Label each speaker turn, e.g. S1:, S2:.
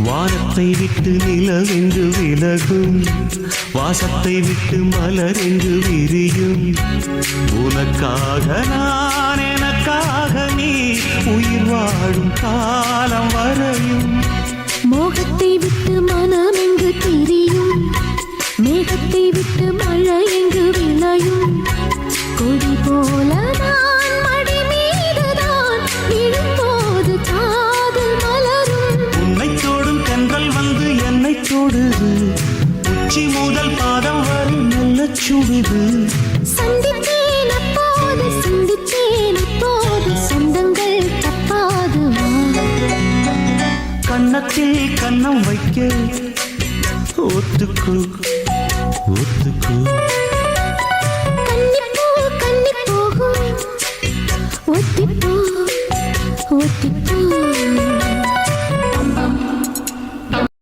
S1: வானத்தை விட்டு நிலவென்று விலகும், வாசத்தை விட்டு மலரென்று விரியும். உனக்காக நான், எனக்காக நீ, உயிர் வாழும் காலம் வரையும்.
S2: மோகத்தை விட்டு மனம் எங்கு திரியும், மேகத்தை விட்டு மழை எங்கு விளையும். கொடி போல நான் மடி மீதுதான் விழும்போது காதல் மலரும்.
S1: உன்னை தோடும் தென்றல் வந்து என்னை தொடுது, உச்சி முதல் பாதம் வரை நல்ல சுடுது.
S2: சந்தித்தேன் அப்போது, சிந்தித்தேன் இப்போது, சொந்தங்கள் தப்பாது.
S1: கன்னத்தில் கன்னம் வைக்க ஒத்துக்கு ஒத்துக்கு.
S2: கன்னிப்பூ கன்னி போகும், ஒத்திப்பூ ஒத்திப்பூ.